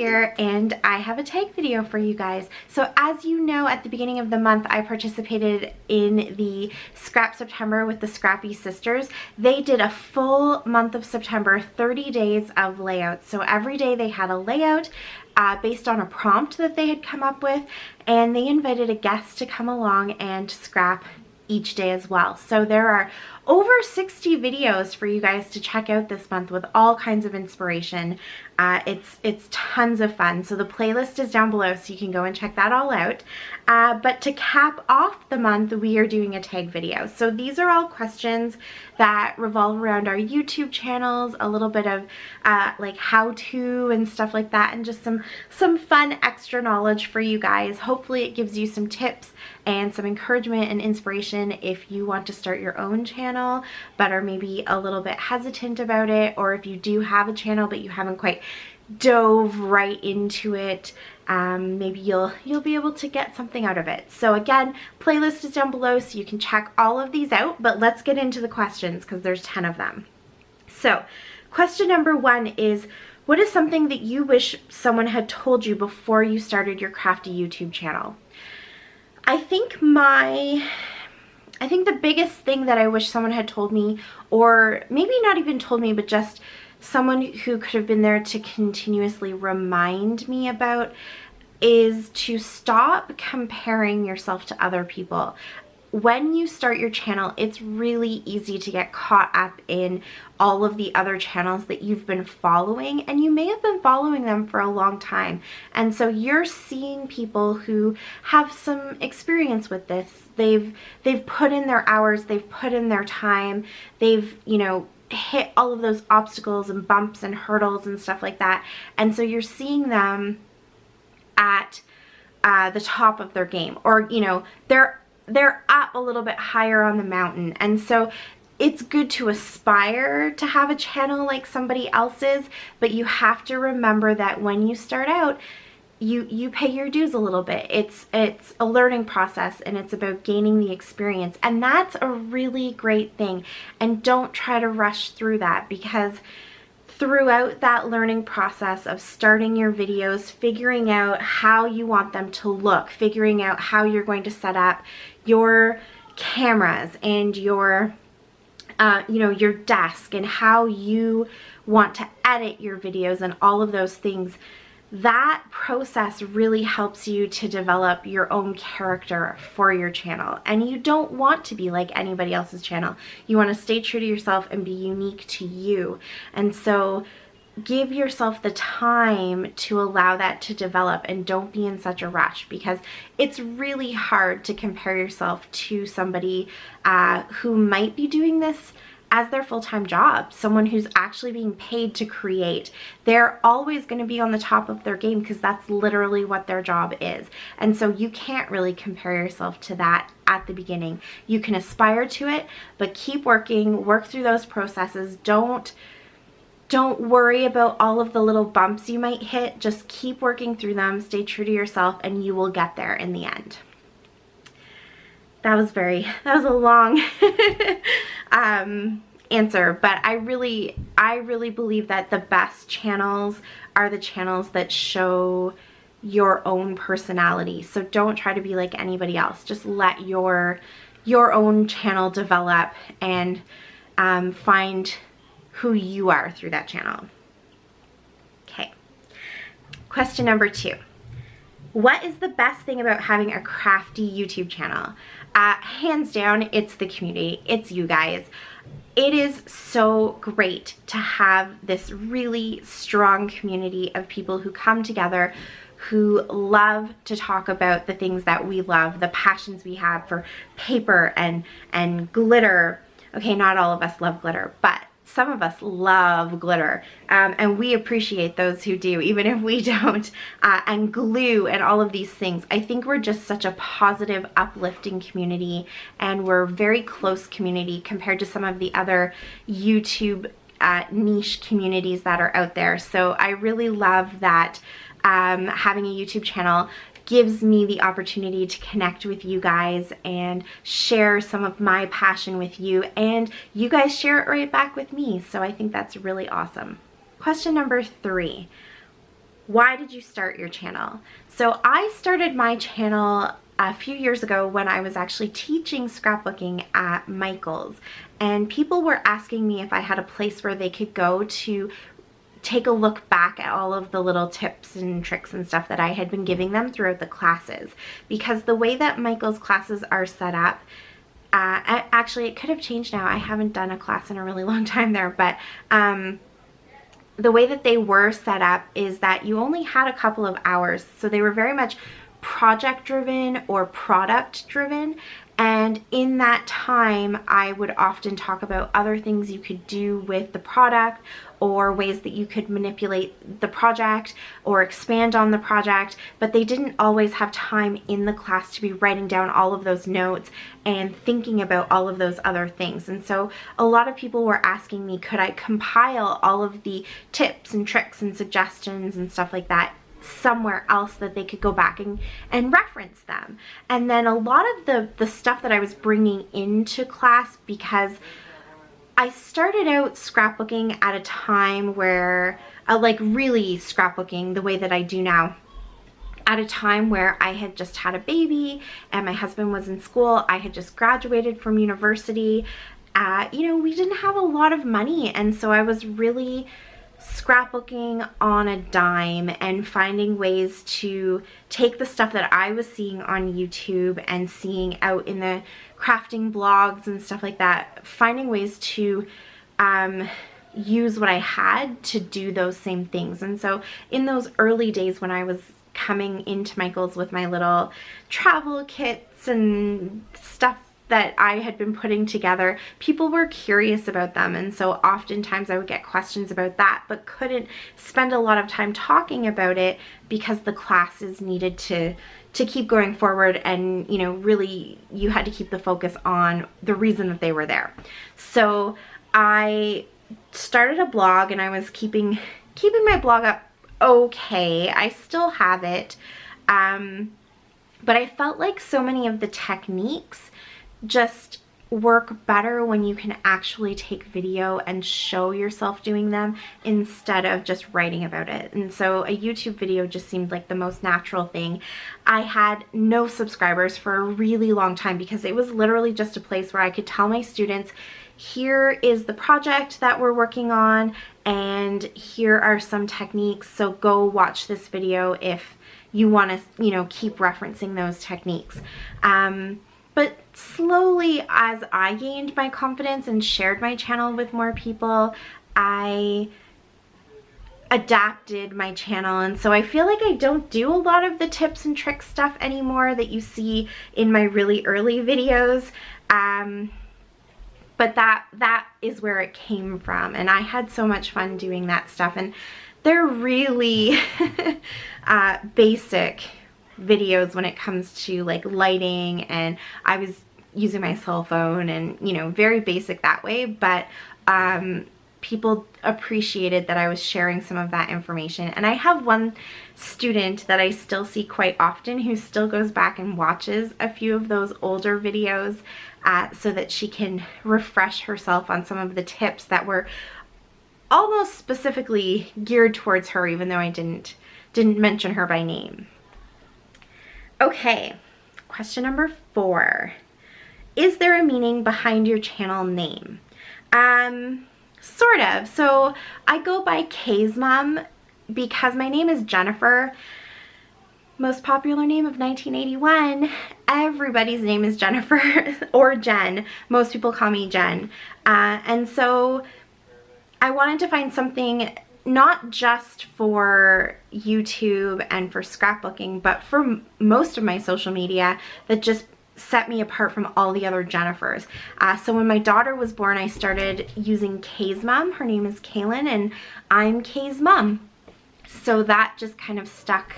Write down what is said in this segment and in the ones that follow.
here, and I have a tag video for you guys. So as you know, at the beginning of the month I participated in the Scrap September with the Scrappy Sisters. They did a full month of September, 30 days of layouts. So every day they had a layout based on a prompt that they had come up with, and they invited a guest to come along and scrap each day as well. So there are over 60 videos for you guys to check out this month with all kinds of inspiration. It's tons of fun. So the playlist is down below, so you can go and check that all out. But to cap off the month, we are doing a tag video. So these are all questions that revolve around our YouTube channels, a little bit of like how-to and stuff like that, and just some fun extra knowledge for you guys. Hopefully it gives you some tips and some encouragement and inspiration if you want to start your own channel but are maybe a little bit hesitant about it, or if you do have a channel but you haven't quite dove right into it. Maybe you'll be able to get something out of it. So again, playlist is down below so you can check all of these out, but let's get into the questions because there's 10 of them. So question number 1 is, what is something that you wish someone had told you before you started your crafty YouTube channel? I think the biggest thing that I wish someone had told me, or maybe not even told me, but just someone who could have been there to continuously remind me about, is to stop comparing yourself to other people. When you start your channel, it's really easy to get caught up in all of the other channels that you've been following, and you may have been following them for a long time. And so you're seeing people who have some experience with this. They've put in their hours, they've put in their time, they've, you know, hit all of those obstacles and bumps and hurdles and stuff like that. And so you're seeing them at the top of their game, or, you know, they're up a little bit higher on the mountain. And so it's good to aspire to have a channel like somebody else's, but you have to remember that when you start out, you pay your dues a little bit. It's a learning process, and it's about gaining the experience, and that's a really great thing. And don't try to rush through that, because throughout that learning process of starting your videos, figuring out how you want them to look, figuring out how you're going to set up your cameras and your you know, your desk, and how you want to edit your videos and all of those things, that process really helps you to develop your own character for your channel. And you don't want to be like anybody else's channel. You want to stay true to yourself and be unique to you. And so give yourself the time to allow that to develop, and don't be in such a rush, because it's really hard to compare yourself to somebody who might be doing this as their full-time job, someone who's actually being paid to create. They're always going to be on the top of their game because that's literally what their job is. And so you can't really compare yourself to that at the beginning. You can aspire to it, but keep working, work through those processes. Don't worry about all of the little bumps you might hit. Just keep working through them, stay true to yourself, and you will get there in the end. That was a long answer, but I really believe that the best channels are the channels that show your own personality. So don't try to be like anybody else. Just let your own channel develop, and find who you are through that channel. Okay. Question number 2. What is the best thing about having a crafty YouTube channel? Hands down, it's the community. It's you guys. It is so great to have this really strong community of people who come together, who love to talk about the things that we love, the passions we have for paper and glitter. Okay, not all of us love glitter, but some of us love glitter, and we appreciate those who do, even if we don't, and glue and all of these things. I think we're just such a positive, uplifting community, and we're a very close community compared to some of the other YouTube niche communities that are out there. So I really love that having a YouTube channel gives me the opportunity to connect with you guys and share some of my passion with you, and you guys share it right back with me. So I think that's really awesome. Question number 3. why did you start your channel? So I started my channel a few years ago when I was actually teaching scrapbooking at Michael's, and people were asking me if I had a place where they could go to take a look back at all of the little tips and tricks and stuff that I had been giving them throughout the classes. Because the way that Michael's classes are set up, actually it could have changed now. I haven't done a class in a really long time there, but the way that they were set up is that you only had a couple of hours. So they were very much project driven or product driven. And in that time, I would often talk about other things you could do with the product, or ways that you could manipulate the project or expand on the project, but they didn't always have time in the class to be writing down all of those notes and thinking about all of those other things. And so a lot of people were asking me, could I compile all of the tips and tricks and suggestions and stuff like that somewhere else that they could go back and reference them. And then a lot of the stuff that I was bringing into class, because I started out scrapbooking at a time where, like really scrapbooking the way that I do now, at a time where I had just had a baby and my husband was in school. I had just graduated from university. You know, we didn't have a lot of money, and so I was really scrapbooking on a dime and finding ways to take the stuff that I was seeing on YouTube and seeing out in the crafting blogs and stuff like that, finding ways to use what I had to do those same things. And so in those early days when I was coming into Michael's with my little travel kits and stuff that I had been putting together, people were curious about them, and so oftentimes I would get questions about that, but couldn't spend a lot of time talking about it because the classes needed to keep going forward, and you know, really you had to keep the focus on the reason that they were there. So I started a blog, and I was keeping my blog up okay. I still have it, but I felt like so many of the techniques just work better when you can actually take video and show yourself doing them instead of just writing about it. And so a YouTube video just seemed like the most natural thing. I had no subscribers for a really long time because it was literally just a place where I could tell my students, here is the project that we're working on and here are some techniques, so go watch this video if you want to, you know, keep referencing those techniques. But slowly, as I gained my confidence and shared my channel with more people, I adapted my channel, and so I feel like I don't do a lot of the tips and tricks stuff anymore that you see in my really early videos. But that is where it came from, and I had so much fun doing that stuff, and they're really basic videos when it comes to like lighting, and I was using my cell phone and, you know, very basic that way, but people appreciated that I was sharing some of that information. And I have one student that I still see quite often who still goes back and watches a few of those older videos so that she can refresh herself on some of the tips that were almost specifically geared towards her, even though I didn't mention her by name. Okay, question number 4. Is there a meaning behind your channel name? Sort of. So I go by KaezMum because my name is Jennifer. Most popular name of 1981. Everybody's name is Jennifer or Jen. Most people call me Jen. And so I wanted to find something not just for YouTube and for scrapbooking, but for most of my social media that just set me apart from all the other Jennifers. So when my daughter was born, I started using KaezMum. Her name is Kaylin, and I'm KaezMum. So that just kind of stuck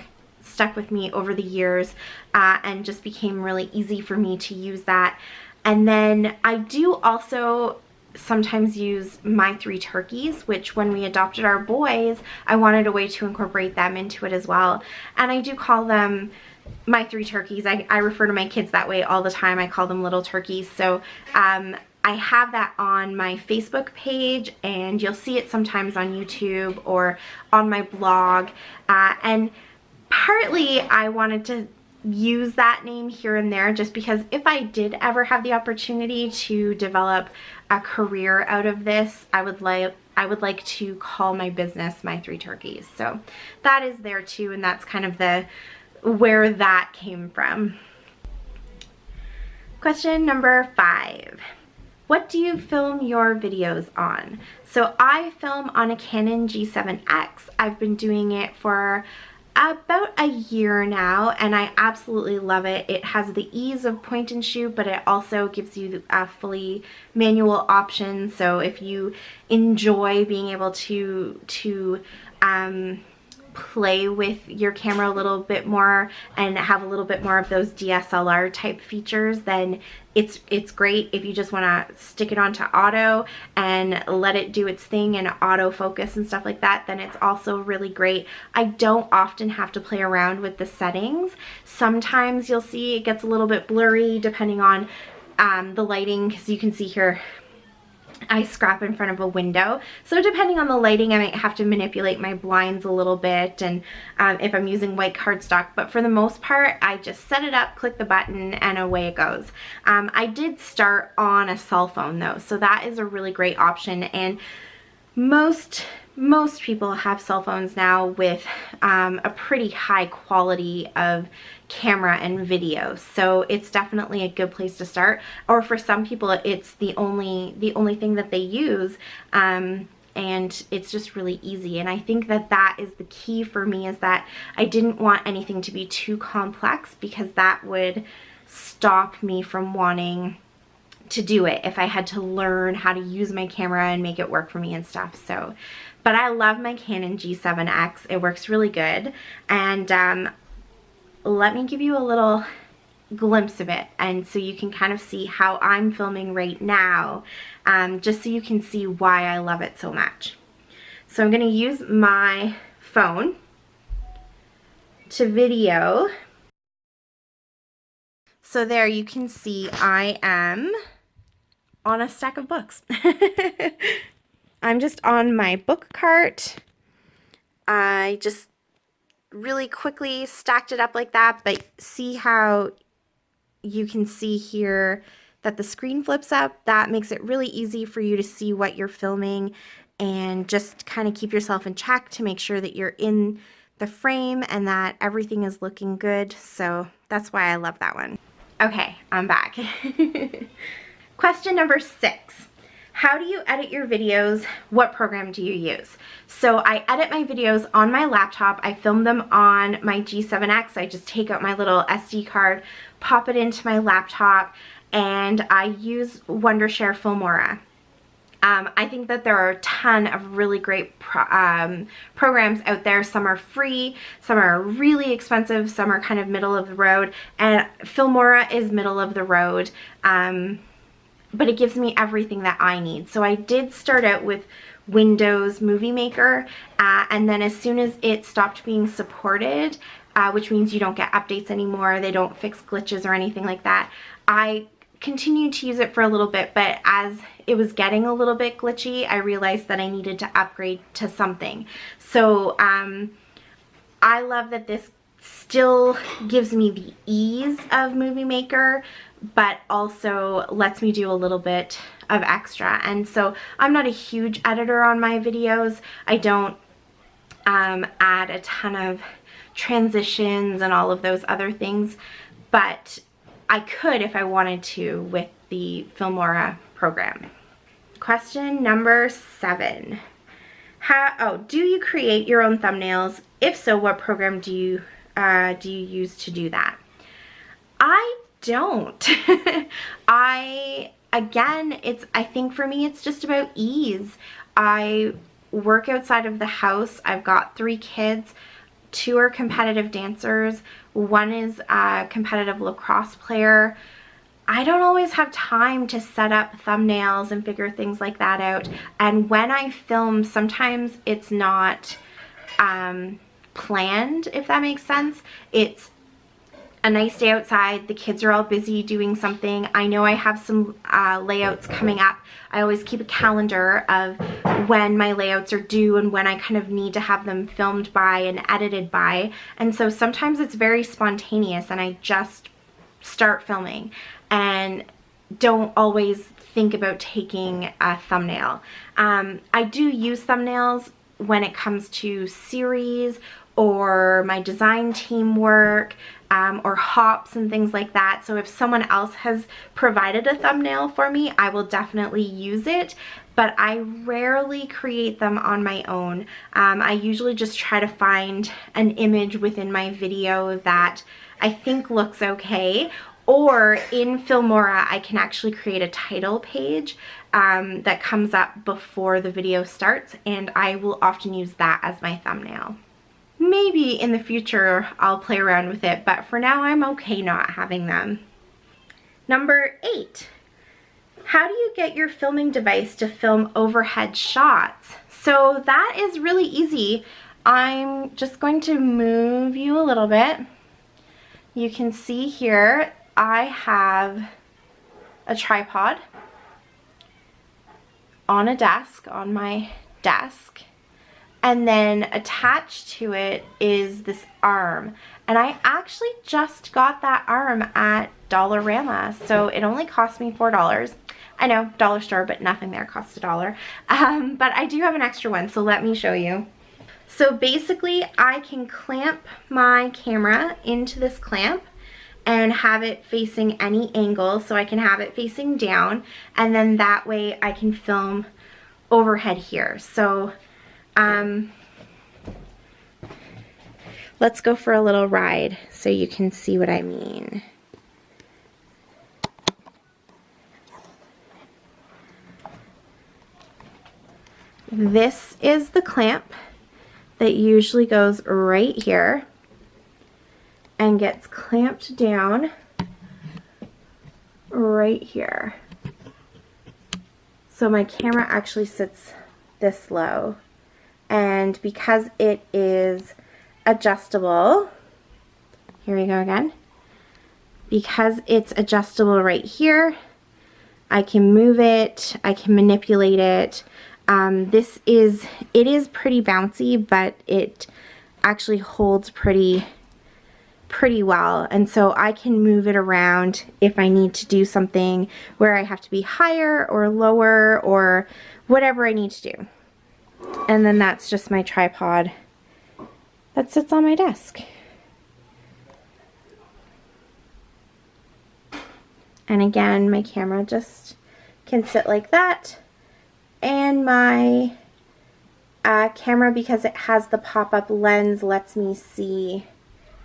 with me over the years, and just became really easy for me to use that. And then I do also sometimes use my 3 turkeys, which when we adopted our boys, I wanted a way to incorporate them into it as well. And I do call them my 3 turkeys. I refer to my kids that way all the time. I call them little turkeys. So I have that on my Facebook page, and you'll see it sometimes on YouTube or on my blog. And partly I wanted to use that name here and there just because if I did ever have the opportunity to develop a career out of this, I would like to call my business My Three Turkeys. So that is there too, and that's kind of where that came from. Question number 5. What do you film your videos on? So I film on a Canon G7X. I've been doing it for about a year now, and I absolutely love it. It has the ease of point and shoot, but it also gives you a fully manual option. So if you enjoy being able to play with your camera a little bit more and have a little bit more of those DSLR type features, then it's great. If you just want to stick it onto auto and let it do its thing and autofocus and stuff like that, then it's also really great. I don't often have to play around with the settings. Sometimes you'll see it gets a little bit blurry depending on the lighting, because you can see here I scrap in front of a window. So depending on the lighting, I might have to manipulate my blinds a little bit, and if I'm using white cardstock. But for the most part, I just set it up, click the button, and away it goes. I did start on a cell phone though, so that is a really great option. And most people have cell phones now with a pretty high quality of camera and video, so it's definitely a good place to start. Or for some people, it's the only thing that they use, and it's just really easy. And I think that that is the key for me, is that I didn't want anything to be too complex, because that would stop me from wanting to do it if I had to learn how to use my camera and make it work for me and stuff. So, but I love my Canon G7X. It works really good. And let me give you a little glimpse of it, and so you can kind of see how I'm filming right now, just so you can see why I love it so much. So I'm going to use my phone to video. So there you can see I am on a stack of books. I'm just on my book cart. I just really quickly stacked it up like that, but see how you can see here that the screen flips up? That makes it really easy for you to see what you're filming and just kind of keep yourself in check to make sure that you're in the frame and that everything is looking good. So that's why I love that one. Okay, I'm back. Question number 6. How do you edit your videos? What program do you use? So I edit my videos on my laptop. I film them on my G7X. I just take out my little SD card, pop it into my laptop, and I use Wondershare Filmora. I think that there are a ton of really great programs out there. Some are free, some are really expensive, some are kind of middle of the road, and Filmora is middle of the road. But it gives me everything that I need. So I did start out with Windows Movie Maker, and then as soon as it stopped being supported, which means you don't get updates anymore, they don't fix glitches or anything like that, I continued to use it for a little bit, but as it was getting a little bit glitchy, I realized that I needed to upgrade to something. So I love that this still gives me the ease of Movie Maker, but also lets me do a little bit of extra. And so I'm not a huge editor on my videos. I don't add a ton of transitions and all of those other things, but I could if I wanted to with the Filmora program. Question number 7. Do you create your own thumbnails? If so, what program do you use to do that? I don't. I think for me it's just about ease. I work outside of the house. I've got 3 kids. 2 are competitive dancers. 1 is a competitive lacrosse player. I don't always have time to set up thumbnails and figure things like that out. And when I film, sometimes it's not planned, if that makes sense. It's a nice day outside, the kids are all busy doing something. I know I have some layouts coming up. I always keep a calendar of when my layouts are due and when I kind of need to have them filmed by and edited by. And so sometimes it's very spontaneous and I just start filming and don't always think about taking a thumbnail. I do use thumbnails when it comes to series or my design team work, or hops and things like that. So if someone else has provided a thumbnail for me, I will definitely use it, but I rarely create them on my own. I usually just try to find an image within my video that I think looks okay, or in Filmora I can actually create a title page that comes up before the video starts, and I will often use that as my thumbnail. Maybe in the future I'll play around with it, but for now I'm okay not having them. Number 8, how do you get your filming device to film overhead shots? So that is really easy. I'm just going to move you a little bit. You can see here I have a tripod on a desk, on my desk. And then attached to it is this arm. And I actually just got that arm at Dollarama, so it only cost me $4. I know, dollar store, but nothing there costs $1. But I do have an extra one, so let me show you. So basically, I can clamp my camera into this clamp and have it facing any angle, so I can have it facing down, and then that way I can film overhead here. So let's go for a little ride so you can see what I mean. This is the clamp that usually goes right here and gets clamped down right here. So my camera actually sits this low. And because it is adjustable, here we go again, because it's adjustable right here, I can move it, I can manipulate it. It is pretty bouncy, but it actually holds pretty well, and so I can move it around if I need to do something where I have to be higher or lower or whatever I need to do. And then that's just my tripod that sits on my desk. And again, my camera just can sit like that. And my camera, because it has the pop-up lens, lets me see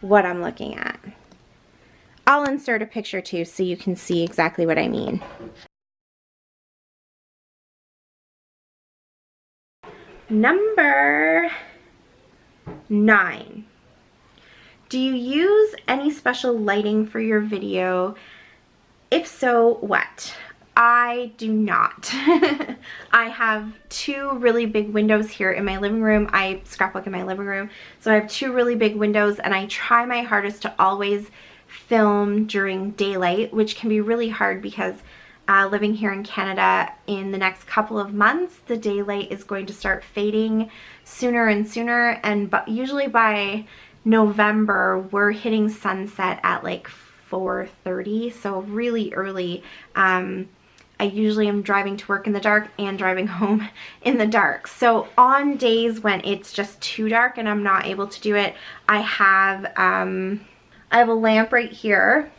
what I'm looking at. I'll insert a picture too so you can see exactly what I mean. Number 9. Do you use any special lighting for your video? If so, what? I do not. I have 2 really big windows here in my living room. I scrapbook in my living room. So I have 2 really big windows, and I try my hardest to always film during daylight, which can be really hard because living here in Canada, in the next couple of months, the daylight is going to start fading sooner and sooner, and usually by November, we're hitting sunset at like 4:30, so really early. I usually am driving to work in the dark and driving home in the dark. So on days when it's just too dark and I'm not able to do it, I have a lamp right here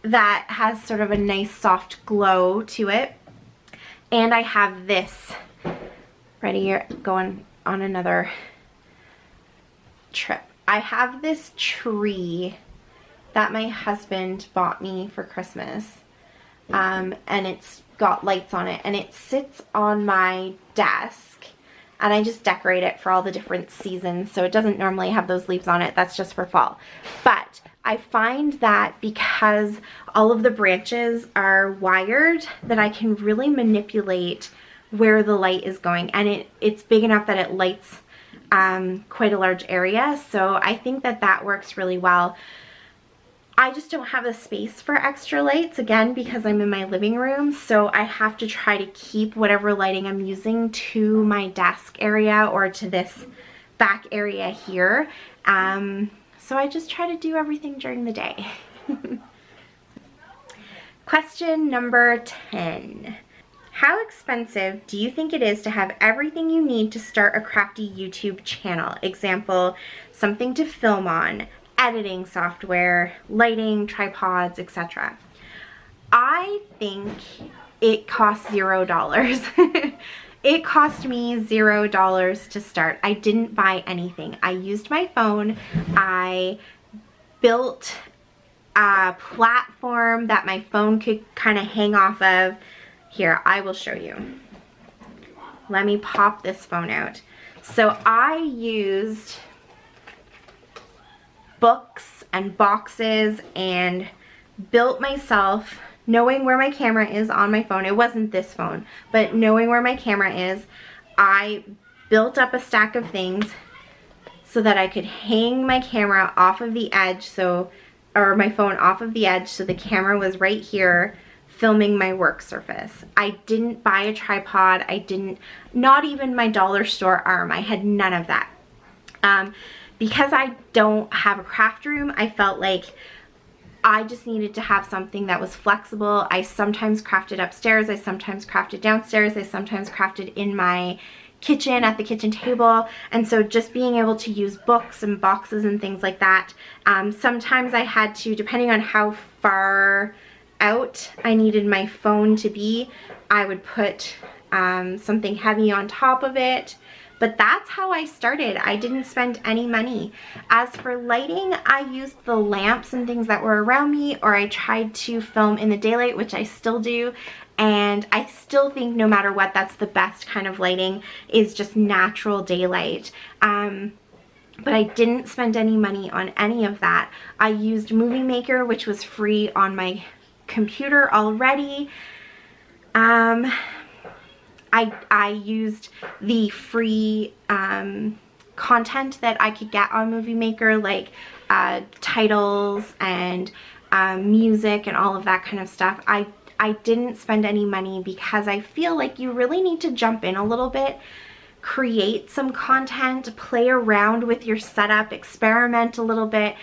that has sort of a nice soft glow to it. And I have this right here, going on another trip. I have this tree that my husband bought me for Christmas, and it's got lights on it, and it sits on my desk, and I just decorate it for all the different seasons, so it doesn't normally have those leaves on it. That's just for fall. But I find that because all of the branches are wired, that I can really manipulate where the light is going, and it's big enough that it lights quite a large area, so I think that that works really well. I just don't have the space for extra lights, again, because I'm in my living room, so I have to try to keep whatever lighting I'm using to my desk area or to this back area here. So I just try to do everything during the day. Question number 10. How expensive do you think it is to have everything you need to start a crafty YouTube channel? Example, something to film on, editing software, lighting, tripods, etc. I think it costs $0. It cost me $0 to start. I didn't buy anything. I used my phone. I built a platform that my phone could kind of hang off of. Here, I will show you. Let me pop this phone out. So I used books and boxes and built myself, knowing where my camera is on my phone. It wasn't this phone, but knowing where my camera is, I built up a stack of things so that I could hang my camera off of the edge, or my phone off of the edge, so the camera was right here filming my work surface. I didn't buy a tripod. Not even my dollar store arm. I had none of that. Because I don't have a craft room, I felt like I just needed to have something that was flexible. I sometimes crafted upstairs, I sometimes crafted downstairs, I sometimes crafted in my kitchen at the kitchen table, and so just being able to use books and boxes and things like that. Sometimes I had to, depending on how far out I needed my phone to be, I would put something heavy on top of it. But that's how I started. I didn't spend any money. As for lighting, I used the lamps and things that were around me, or I tried to film in the daylight, which I still do. And I still think no matter what, that's the best kind of lighting, is just natural daylight. But I didn't spend any money on any of that. I used Movie Maker, which was free on my computer already. I used the free content that I could get on Movie Maker, like titles and music and all of that kind of stuff. I didn't spend any money because I feel like you really need to jump in a little bit, create some content, play around with your setup, experiment a little bit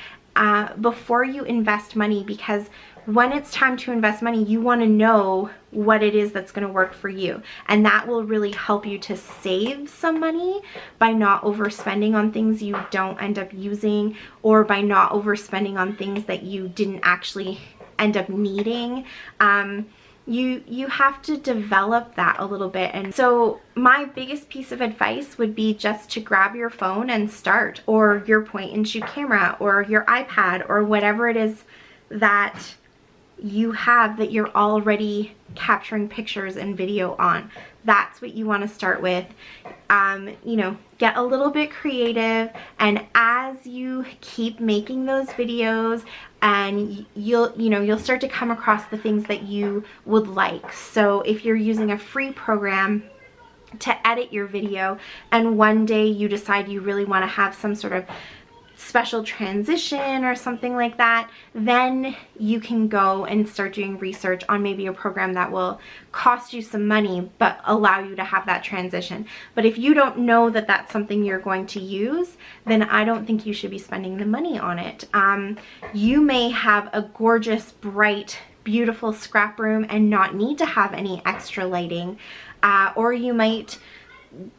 before you invest money, because when it's time to invest money, you want to know what it is that's going to work for you. And that will really help you to save some money by not overspending on things you don't end up using, or by not overspending on things that you didn't actually end up needing. You have to develop that a little bit. And so my biggest piece of advice would be just to grab your phone and start, or your point and shoot camera, or your iPad, or whatever it is that you have that you're already capturing pictures and video on. That's what you want to start with. You know, get a little bit creative, and as you keep making those videos, and you'll start to come across the things that you would like. So if you're using a free program to edit your video, and one day you decide you really want to have some sort of special transition or something like that, then you can go and start doing research on maybe a program that will cost you some money but allow you to have that transition. But if you don't know that that's something you're going to use, then I don't think you should be spending the money on it. You may have a gorgeous, bright, beautiful scrap room and not need to have any extra lighting, or you might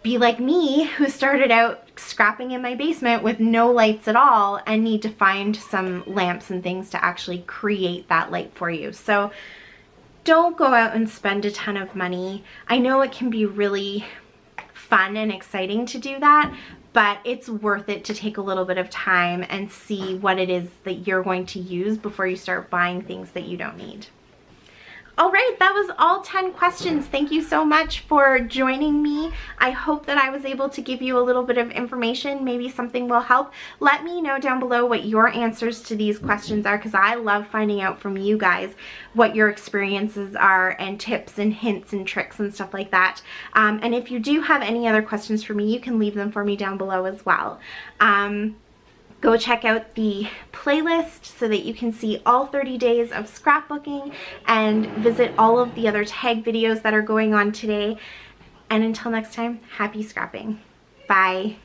be like me, who started out scrapping in my basement with no lights at all and need to find some lamps and things to actually create that light for you. So don't go out and spend a ton of money. I know it can be really fun and exciting to do that, but it's worth it to take a little bit of time and see what it is that you're going to use before you start buying things that you don't need. All right, that was all 10 questions. Thank you so much for joining me. I hope that I was able to give you a little bit of information. Maybe something will help. Let me know down below what your answers to these questions are, because I love finding out from you guys what your experiences are and tips and hints and tricks and stuff like that. And if you do have any other questions for me, you can leave them for me down below as well. Go check out the playlist so that you can see all 30 days of scrapbooking and visit all of the other tag videos that are going on today. And until next time, happy scrapping. Bye.